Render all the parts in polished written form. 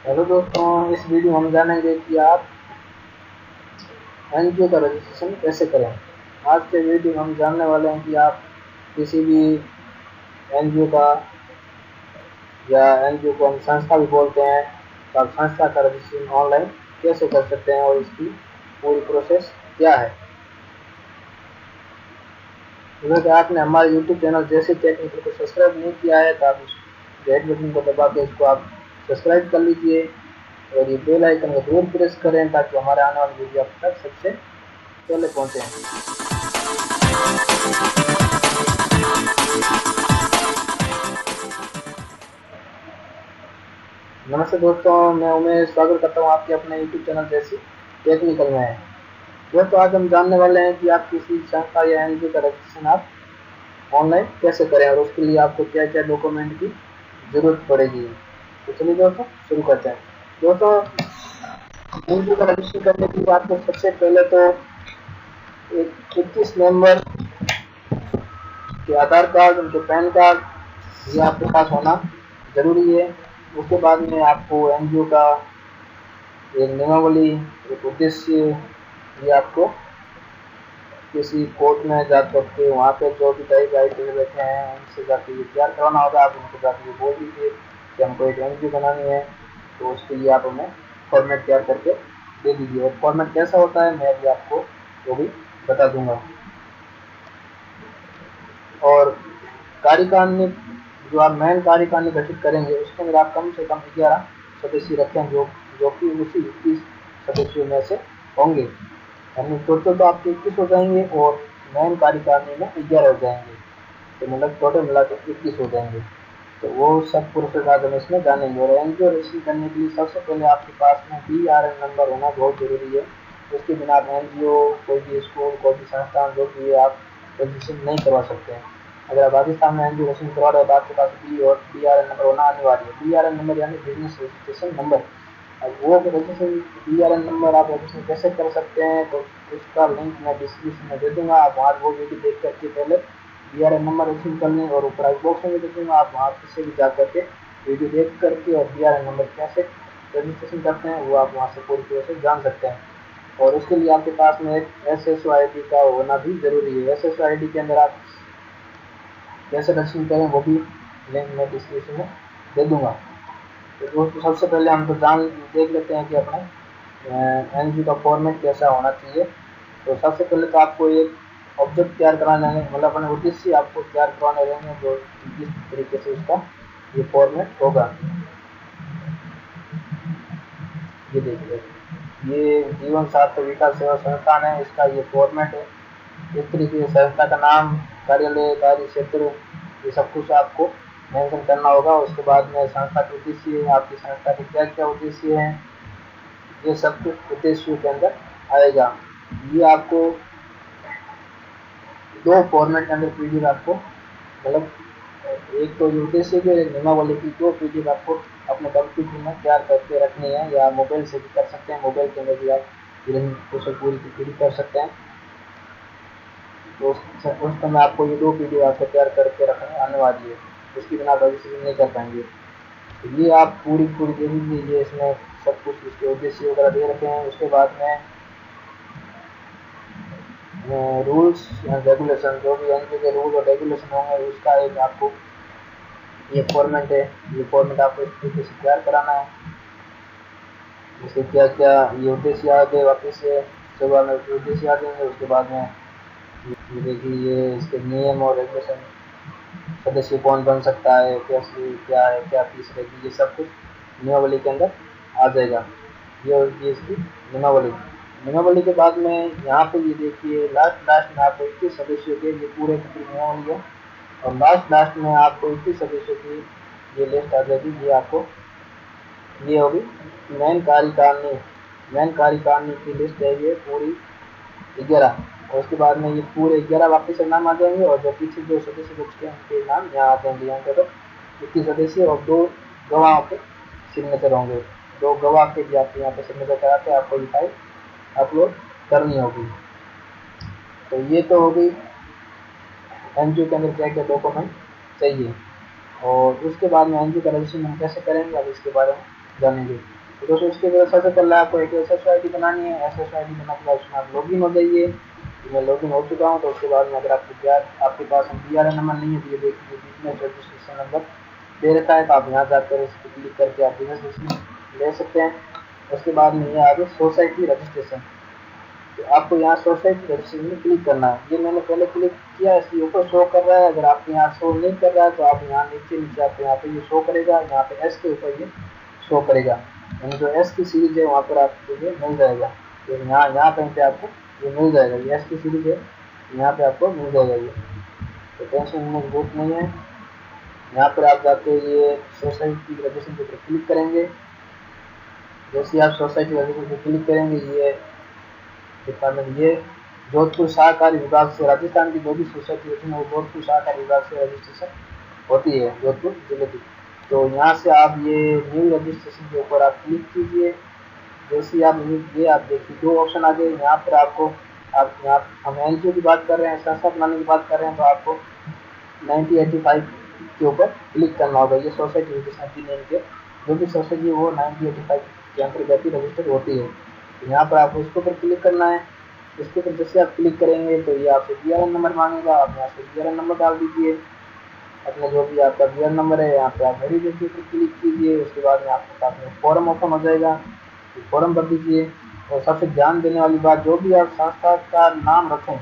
Hello दोस्तों, इस video में हम जानेंगे कि आप एनजीओ का रजिस्ट्रेशन कैसे करें। आज के वीडियो में हम जानने वाले हैं कि आप किसी भी एनजीओ का या एनजीओ को हम संस्था भी बोलते हैं, तो आप संस्था का रजिस्ट्रेशन ऑनलाइन कैसे कर सकते हैं और इसकी पूरी प्रोसेस क्या है। अगर आपने हमारे यूट्यूब चैनल जैसे टेक्निकल को सब्सक्राइब नहीं किया है तो आप उस रेड बटन को दबा के इसको आप सब्सक्राइब कर लीजिए और ये बेल आइकन को जरूर प्रेस करें ताकि हमारे आने वाली वीडियो आप तक सबसे पहले पहुंचे। नमस्ते दोस्तों, मैं उमेश स्वागत करता हूं आपके अपने यूट्यूब चैनल जैसी टेक्निकल में। दोस्तों, आज हम जानने वाले हैं कि आप किसी संस्था या एनजीओ का रजिस्ट्रेशन आप ऑनलाइन कैसे करें और उसके लिए आपको क्या क्या डॉक्यूमेंट की जरूरत पड़ेगी। तो चलिए दोस्तों शुरू करते हैं। दोस्तों, एनजीओ का रजिस्ट्रेशन करने के लिए आपको सबसे पहले तो एक 21 मेंबर के आधार कार्ड, उनके पैन कार्ड ये आपके पास होना जरूरी है। उसके बाद में आपको एनजीओ का एक नियमावली, एक उद्देश्य, ये आपको किसी कोर्ट में जा करके वहाँ पे जो भी दाई आईटी बैठे हैं उनसे जाके ये तैयार करवाना होगा। आप उनको जाके ये बोल दीजिए कि हमको एक एनजीओ बनानी है, तो उसके लिए आप हमें फॉर्मेट तैयार करके दे दीजिए। और फॉर्मेट कैसा होता है मैं अभी आपको वो भी बता दूंगा। और कार्यकारिणी, जो आप मेन कार्यकारिणी गठित करेंगे उसके अंदर आप कम से कम 11 सदस्य रखें जो कि उसी 21 सदस्यों में से होंगे। यानी टोटल तो आपके 21 हो जाएंगे और मेन कार्यकारिणी में 11 हो जाएंगे, तो मतलब टोटल मिलाकर 21 हो जाएंगे। तो वो सब प्रोसेस आज हम इसमें जानेंगे। और एनजीओ रजिस्ट्रेशन करने के लिए सबसे पहले आपके पास में BRN नंबर होना बहुत जरूरी है। उसके बिना आप एनजीओ, कोई भी स्कूल, कोई भी संस्थान जो भी है आप रजिस्ट्रेशन नहीं करवा सकते हैं। अगर आप राजस्थान में एनजीओ रजिस्ट्रेशन करवा रहे हो तो आपके पास बी और BRN नंबर होना अनिवार्य है। BRN नंबर यानी बिजनेस रजिस्ट्रेशन नंबर। अब वो रजिस्ट्रेशन BRN नंबर आप रजिस्ट्रेशन कैसे कर सकते हैं तो उसका लिंक मैं डिस्क्रिप्शन में दे दूंगा। आप वहाँ वो वीडियो देख करके पहले BRN नंबर रजिस्ट्रेशन कर लें और ऊपर आई बॉक्स में भी दे दूंगा। आप वहाँ से भी जा करके वीडियो देख करके और BRN नंबर कैसे रजिस्ट्रेशन करते हैं वो आप वहाँ से पूरी तरह से जान सकते हैं। और उसके लिए आपके पास में एक SSO ID का होना भी जरूरी है। SSO ID के अंदर आप कैसे रजिस्ट्रेशन करें वो भी लिंक मैं डिस्क्रिप्शन में दे दूंगा। तो दोस्तों, सबसे पहले हम तो देख लेते हैं कि अपने एनजीओ का फॉर्मेट कैसा होना चाहिए। तो सबसे पहले तो आपको एक ऑब्जेक्ट तैयार कराना है, मतलब अपने उद्देश्य आपको तैयार करवाने रहेंगे जो जिस तरीके से उसका ये फॉर्मेट होगा। ये देखिए, ये जीवन सार्थक विकास सेवा संस्थान है, इसका ये फॉर्मेट है। इस तरीके से संस्था का नाम, कार्यालय, कार्य क्षेत्र, ये सब कुछ आपको मेंशन करना होगा। उसके बाद में संस्था के उद्देश्य, आपकी संस्था के क्या क्या उद्देश्य हैं, ये सब कुछ उद्देश्यों के अंदर आएगा। ये आपको 2 फॉर्मेट के अंदर PDF आपको, मतलब एक तो उद्देश्य की, एक नियमावली की 2 PDF आपको अपने कंप्यूटर में तैयार करके रखनी है, या मोबाइल से भी कर सकते हैं। मोबाइल के अंदर भी आप पूरी की पूरी कर सकते हैं। तो उस समय आपको ये 2 PDF आपको तैयार करके रखना अनिवार्य है, उसके बिना आप रजिस्ट्रेशन नहीं कर पाएंगे। तो ये आप पूरी देख लीजिए, इसमें सब कुछ इसके उद्देश्य वगैरह दे रखे हैं। उसके बाद में रूल्स एंड रेगुलेशन, जो भी एनजीओ के रूल और रेगुलेशन होंगे उसका एक आपको ये फॉर्मेट है। ये फॉर्मेट आपको इस तरीके से तैयार कराना है। जैसे क्या क्या ये उद्देश्य आ गए, वापस से सुबह में उद्देश्य आ जाएंगे। उसके बाद में ये देखिए, ये इसके नियम और रेगुलेशन, सदस्य कौन बन सकता है, कैसे क्या है, क्या फीस रहेगी, ये सब कुछ नियमावली के अंदर आ जाएगा। ये इसकी नियमावली के बाद में यहाँ पे ये देखिए, लास्ट में आपको 21 सदस्यों के ये पूरे नियमावली है। और लास्ट में आपको 21 सदस्यों की ये लिस्ट आ जाएगी। ये आपको ये होगी मेन कार्यकारिणी की लिस्ट है, ये पूरी 11। और उसके बाद में ये पूरे 11 वापस से नाम आ जाएंगे और जो पीछे 2 सदस्य बचते हैं उनके नाम यहाँ आ जाएंगे। यहाँ पे तो 21 सदस्य और 2 गवाहों के सिग्नेचर होंगे। 2 गवाह के भी आपको यहाँ पे सिग्नेचर करा के आपको ये फाइल अपलोड करनी होगी। तो ये तो होगी एनजीओ के अंदर क्या क्या डॉक्यूमेंट चाहिए। और उसके बाद में एनजीओ का रजिस्ट्रेशन हम कैसे करेंगे अब इसके बारे में जानेंगे। तो दोस्तों इसके लिए सबसे पहले आपको एक SSID बनानी है। SSID बनाने के बाद उसमें आप लॉगिन हो जाइए। मैं लॉगिन हो चुका हूँ। तो उसके बाद में अगर आपके पास BRN नंबर नहीं है तो ये देखिए बिजनेस रजिस्ट्रेशन नंबर दे रखा है, तो आप यहाँ जाकर इस पर क्लिक करके आप बिजनेस रजिस्ट्रेशन ले सकते हैं। उसके बाद में ये आगे सोसाइटी रजिस्ट्रेशन, तो आपको यहाँ सोसाइटी रजिस्ट्रेशन में क्लिक करना है। ये मैंने पहले क्लिक किया, इसके ऊपर शो कर रहा है। अगर आपके यहाँ शो नहीं कर रहा है तो आप यहाँ नीचे नीचे आपको यहाँ पे ये शो करेगा, यहाँ पे S के ऊपर ये शो करेगा, यानी जो S की सीरीज है वहाँ पर आपको ये मिल जाएगा। तो यहाँ कहीं पे आपको ये मिल जाएगा, ये S की सीरीज है, यहाँ पे आपको मिल जाएगा ये, तो टेंशन में जरूरत नहीं है। यहाँ पर आप जाके ये सोसाइटी रजिस्ट्रेशन के ऊपर क्लिक करेंगे। जैसे आप सोसाइटी रजिस्ट्रेशन पर क्लिक करेंगे ये डिपार्टमेंट, ये जोधपुर सहकारी विभाग से राजस्थान की जो भी सोसाइटी होती है वो जोधपुर सहकारी विभाग से रजिस्ट्रेशन होती है जोधपुर जिले की। तो यहाँ से आप ये न्यू रजिस्ट्रेशन के ऊपर आप क्लिक कीजिए। जैसे आप ये आप देखिए दो ऑप्शन आ गए। यहाँ पर आपको आप यहाँ हम NGO की बात कर रहे हैं, संस्था बनाने की बात कर रहे हैं, तो आपको 9085 के ऊपर क्लिक करना होगा। ये सोसाइटी रजिस्ट्रेशन नेम के जो भी सोसाइटी वो 9085 के अंतर्गत रजिस्टर्ड होती है। तो यहाँ पर आपको इसके ऊपर क्लिक करना है। इसके ऊपर जैसे आप क्लिक करेंगे तो ये आपसे BRN नंबर मांगेगा, आप यहाँ से BRN नंबर डाल दीजिए अपना, जो भी आपका BRN नंबर है। यहाँ पे आप वेरीफाई के ऊपर क्लिक कीजिए। उसके बाद में आपके पास में फॉर्म ओपन हो जाएगा, फॉर्म भर दीजिए। और सबसे ध्यान देने वाली बात, जो भी आप संस्था का नाम रखें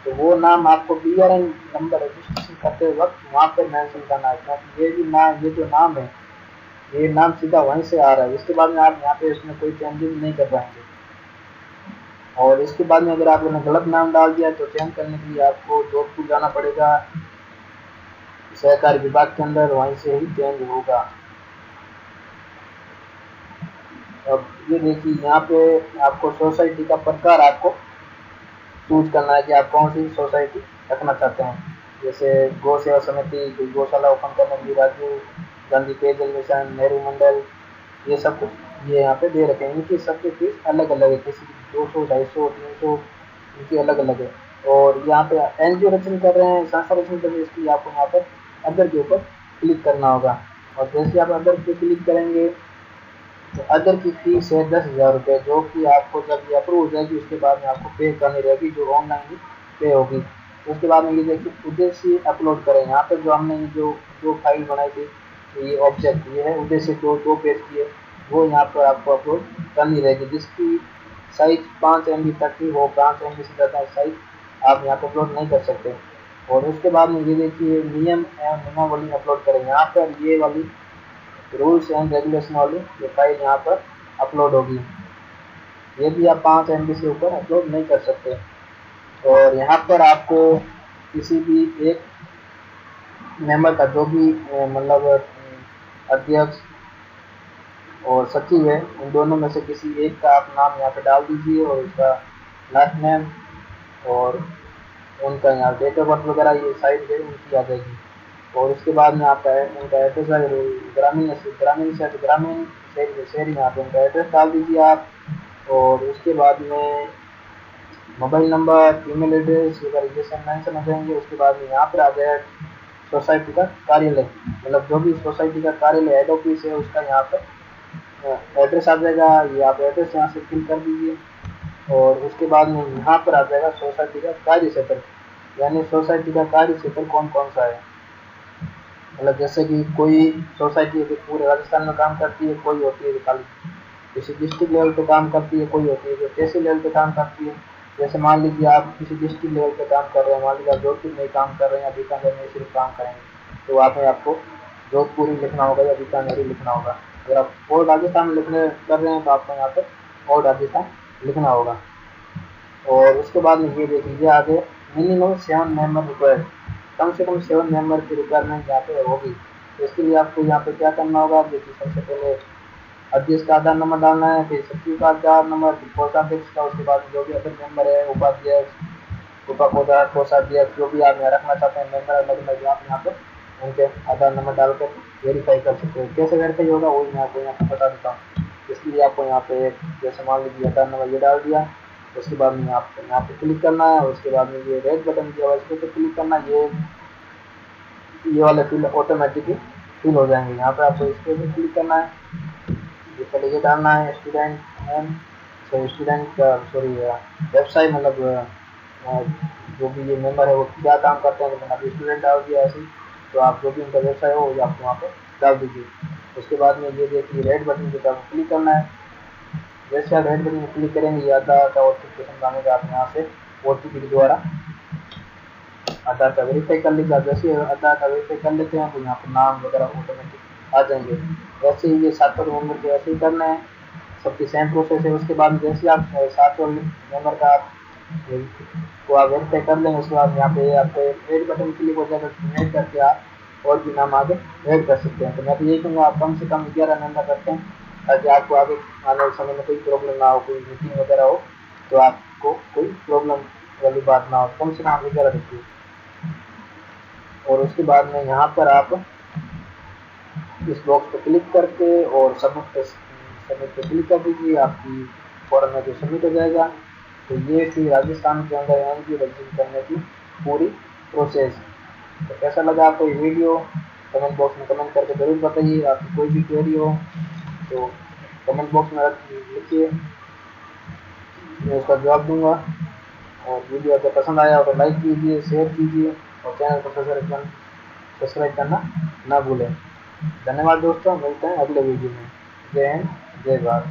तो वो नाम आपको BRN नंबर रजिस्ट्रेशन करते वक्त वहाँ पर मेंशन करना है, क्योंकि ये जो नाम है ये नाम सीधा वहीं से आ रहा है। इसके बाद में आप यहाँ पे इसमें कोई चेंजेस नहीं कर पाएंगे। और इसके बाद में अगर आपने गलत नाम डाल दिया तो चेंज करने के लिए आपको जोधपुर जाना पड़ेगा सहकारी विभाग के अंदर, वहीं से ही चेंज होगा। अब ये देखिए यहाँ पे आपको सोसाइटी का प्रकार आपको चूज करना है कि आप कौन सी सोसाइटी रखना चाहते हैं। जैसे गौ सेवा समिति, गौशाला ओपन करने के लिए राजीव गांधी पेयजल मिशन, नेहरू मंडल, ये सब कुछ ये यहाँ पे दे रखे हैं। इनकी सबकी फीस अलग अलग है, किसी की 200, 250, 300, इनकी अलग अलग है। और यहाँ पे NGO रचना कर रहे हैं, संस्था रचना कर रहे हैं, इसलिए आपको यहाँ पर अदर के ऊपर क्लिक करना होगा। और जैसे आप अदर पे क्लिक करेंगे तो अदर की फीस है 10,000 रुपये, जो कि आपको जब ये अप्रूव हो जाएगी उसके बाद में आपको पे करनी रहेगी, जो ऑनलाइन ही पे होगी। तो उसके बाद में ये देखिए उद्देश्य अपलोड करें। यहाँ पर जो हमने जो फाइल बनाई थी, ये ऑब्जेक्ट ये है उद्देश्य, जो 2 पेज की है वो यहाँ पर आपको अपलोड करनी रहेगी, जिसकी साइज 5 MB तक ही हो। 5 MB से ज़्यादा साइज आप यहाँ पर अपलोड नहीं कर सकते। और उसके बाद में ये देखिए नियम एवं नियमावली अपलोड करें। यहाँ पर ये वाली रूल्स एंड रेगुलेशन वाली ये फाइल यहाँ पर अपलोड होगी। ये भी आप 5 MB से ऊपर अपलोड नहीं कर सकते। और यहाँ पर आपको किसी भी एक मेंबर का, जो भी मतलब अध्यक्ष और सचिव है, उन दोनों में से किसी एक का आप नाम यहाँ पे डाल दीजिए और उसका लास्ट नेम और उनका यहाँ डेट ऑफ बर्थ वगैरह ये साइड है उनकी आ जाएगी। और उसके बाद में आपका उनका एड्रेस ग्रामीण शहरी यहाँ पे उनका एड्रेस डाल दीजिए आप। और उसके बाद में मोबाइल नंबर, ईमेल एड्रेस वगैरह ये सब मेंशन हो जाएंगे। उसके बाद में यहाँ पर आ जाए सोसाइटी का कार्यालय, मतलब जो भी सोसाइटी का कार्यालय हेड ऑफिस है उसका यहाँ पर एड्रेस आ जाएगा। ये आप एड्रेस यहाँ से फिल कर दीजिए। और उसके बाद में यहाँ पर आ जाएगा सोसाइटी का कार्य क्षेत्र, यानी सोसाइटी का कार्य क्षेत्र कौन कौन सा है। मतलब जैसे कि कोई सोसाइटी है पूरे राजस्थान में काम करती है, कोई होती है जो खाली किसी डिस्ट्रिक्ट लेवल पे काम करती है, कोई होती है जो तहसील लेवल पे काम करती है। जैसे मान लीजिए आप किसी डिस्ट्रिक्ट लेवल पे काम कर रहे हैं, मान लीजिए आप जोधपुर में काम कर रहे हैं या बीकानेर में सिर्फ काम करेंगे, तो वहाँ पे आपको जोधपुर ही लिखना होगा या बीकानेर ही लिखना होगा। अगर आप और राजस्थान लिखने कर रहे हैं तो आपको यहाँ पर और राजस्थान लिखना होगा। और उसके बाद में ये देखिए आगे मिनिमम 7 मेंबर रिक्वायर्ड, कम से कम 7 मेंबर की रिक्वायरमेंट यहाँ पे होगी। तो इसके लिए आपको यहाँ पे क्या करना होगा, देखिए सबसे पहले अध्यक्ष का आधार नंबर डालना है, फिर सचिव का आधार नंबर, फिर कोषाध्यक्ष का, उसके बाद जो भी अदर मेंबर है, उपाध्यक्ष, कोषाध्यक्ष, जो भी आप यहाँ रखना चाहते हैं मेंबर अलग अलग, आप यहाँ पर उनके आधार नंबर डालकर वेरीफाई कर सकते हैं। कैसे वेरीफाई होगा वो मैं आपको यहाँ पर बता देता हूँ। इसलिए आपको यहाँ पे जैसे मान लीजिए आधार नंबर ये डाल दिया, उसके बाद में आपको यहाँ पे क्लिक करना है। उसके बाद में ये रेड बटन दिया हुआ है, इस पर क्लिक करना है। ये वाले फिल ऑटोमेटिकली फिल हो जाएंगे। यहाँ पे आपको इस पर भी क्लिक करना है, ये पहले ये डालना है student name, student sorry website, मतलब जो भी ये मेंबर है वो क्या काम करते हैं। तो मैंने अभी स्टूडेंट डाल दिया ऐसे, तो आप जो भी उनका व्यवसाय हो वो आप वहाँ पे डाल दीजिए। उसके बाद में ये देखिए रेड बटन के ऊपर क्लिक करना है। जैसे आप रेड बटन में क्लिक करेंगे ये आधार का ऑथेंटिकेशन मांगेगा, आप यहाँ से OTP के द्वारा आधार का वेरीफाई कर लीजिए। जैसे आधार का वेरीफाई कर लेते हैं तो यहाँ पर नाम वगैरह ऑटोमेटिक आ जाएंगे। वैसे ही ये 7 मेंबर को ऐसे ही करना है, सबकी सेम प्रोसेस है। उसके बाद जैसे आप 7 मेंबर का को आप वेरीफाई कर लेंगे, उसके बाद यहाँ पे आपको ऐड बटन क्लिक हो जाएगा, ऐड करके आप और भी नाम आगे ऐड कर सकते हैं। तो मैं तो यही कहूँगा आप कम से कम 11 मेंबर रखें, ताकि आपको आगे आने वाले समय में कोई प्रॉब्लम ना हो, कोई मीटिंग वगैरह हो तो आपको कोई प्रॉब्लम वाली बात ना हो। कम से कम आप 11 रखिए। और उसके बाद में यहाँ पर आप इस बॉक्स पर क्लिक करके और सबमिट पे क्लिक कर दीजिए, आपकी फॉर्म में जो सबमिट हो जाएगा। तो ये थी राजस्थान के अंदर NGO रजिस्टर करने की पूरी प्रोसेस। तो कैसा लगा आपको ये वीडियो, कमेंट बॉक्स में कमेंट करके ज़रूर बताइए। आपकी कोई भी क्वेरी हो तो कमेंट बॉक्स में लिखिए, मैं उसका जवाब दूंगा। और वीडियो अगर पसंद आया हो तो लाइक कीजिए, शेयर कीजिए और चैनल को सब्सक्राइब करना ना भूलें। धन्यवाद दोस्तों, मिलते हैं अगले वीडियो में। जय हिंद, जय भारत।